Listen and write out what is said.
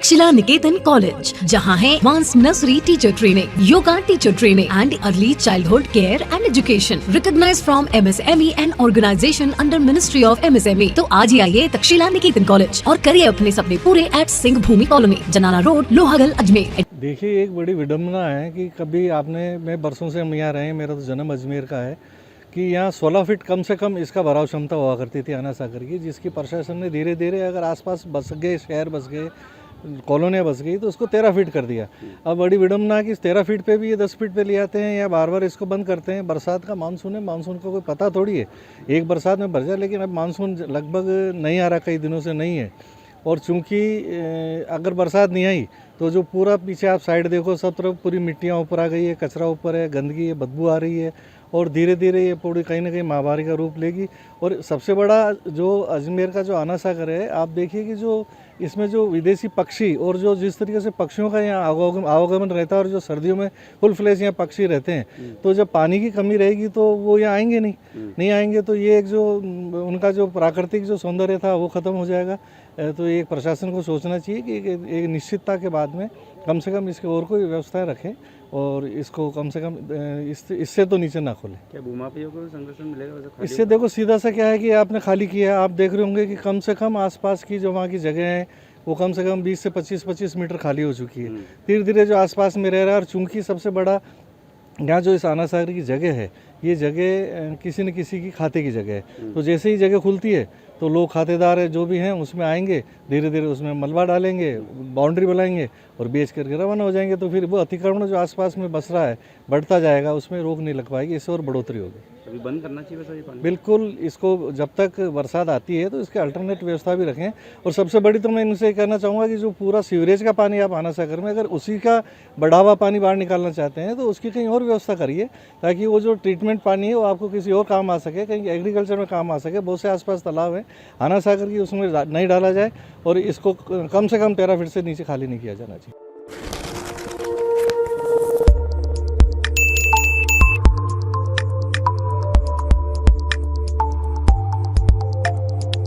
तक्षशिला निकेतन college, जहां है advance nursery teacher training, yoga teacher training and early childhood care and education, recognised from MSME and organisation under ministry of MSME। तो आज ही आइए तक्षशिला निकेतन college और करिए अपने सपने पूरे एट सिंह भूमि कॉलोनी, जनाना रोड, लोहागल, अजमेर। देखिए, एक बड़ी विडम्बना है कि कभी मैं बरसों से हम यहाँ रहे हैं, मेरा तो जन्म अजमेर का है, कि यहाँ 16 फीट कम से कम इसका भराव क्षमता हुआ करती थी आना सागर की, जिसकी प्रशासन ने धीरे धीरे अगर आसपास बस गए, शहर बस गए, कॉलोनियाँ बस गई, तो उसको 13 फीट कर दिया। अब बड़ी विडम्बना है कि इस 13 फीट पे भी ये 10 फीट पे ले आते हैं या बार बार इसको बंद करते हैं। बरसात का मानसून है, मानसून को कोई पता थोड़ी है, एक बरसात में भर जाए, लेकिन अब मानसून लगभग नहीं आ रहा, कई दिनों से नहीं है। और चूंकि अगर बरसात नहीं आई तो जो पूरा पीछे आप साइड देखो, सब तरफ पूरी मिट्टियाँ ऊपर आ गई है, कचरा ऊपर है, गंदगी है, बदबू आ रही है, और धीरे धीरे ये पूरी कहीं ना कहीं महामारी का रूप लेगी। और सबसे बड़ा जो अजमेर का जो आना सागर है, आप देखिए कि जो इसमें जो विदेशी पक्षी और जो जिस तरीके से पक्षियों का यहाँ आवागमन रहता है, और जो सर्दियों में फुल फ्लैश यहाँ पक्षी रहते हैं, तो जब पानी की कमी रहेगी तो वो यहाँ आएंगे नहीं आएंगे, तो ये एक जो उनका जो प्राकृतिक जो सौंदर्य था वो ख़त्म हो जाएगा। तो ये प्रशासन को सोचना चाहिए कि एक निश्चितता के बाद में कम से कम इसके और कोई व्यवस्थाएं रखें, और इसको कम से कम इससे तो नीचे ना खोलें। क्या भूमाफियों को संरक्षण मिलेगा? इससे देखो सीधा सा क्या है कि आपने खाली किया, आप देख रहे होंगे कि कम से कम आसपास की जो वहाँ की जगह है वो कम से कम 20 से 25 मीटर खाली हो चुकी है। धीरे धीरे जो आसपास में रह रहा है, और चूंकि सबसे बड़ा यहाँ जो इस आना सागर की जगह है, ये जगह किसी न किसी की खाते की जगह है, तो जैसे ही जगह खुलती है तो लोग खातेदार है जो भी हैं उसमें आएंगे, धीरे धीरे उसमें मलबा डालेंगे, बाउंड्री बनाएंगे और बेच करके रवाना हो जाएंगे। तो फिर वो अतिक्रमण जो आसपास में बस रहा है बढ़ता जाएगा, उसमें रोक नहीं लग पाएगी, इससे और बढ़ोतरी होगी। अभी बंद करना चाहिए वैसे ये पानी? बिल्कुल, इसको जब तक बरसात आती है तो इसके अल्टरनेट व्यवस्था भी रखें। और सबसे बड़ी तो मैं इनसे कहना चाहूँगा कि जो पूरा सीवरेज का पानी आप आना सागर में, अगर उसी का बढ़ा हुआ पानी बाहर निकालना चाहते हैं तो उसकी कहीं और व्यवस्था करिए, ताकि वो जो ट्रीटमेंट पानी है वो आपको किसी और काम आ सके, कहीं एग्रीकल्चर में काम आ सके। बहुत से आसपास तालाब है आना सागर की, उसमें नहीं डाला जाए, और इसको कम से कम 13 फीट से नीचे खाली नहीं किया जाना चाहिए।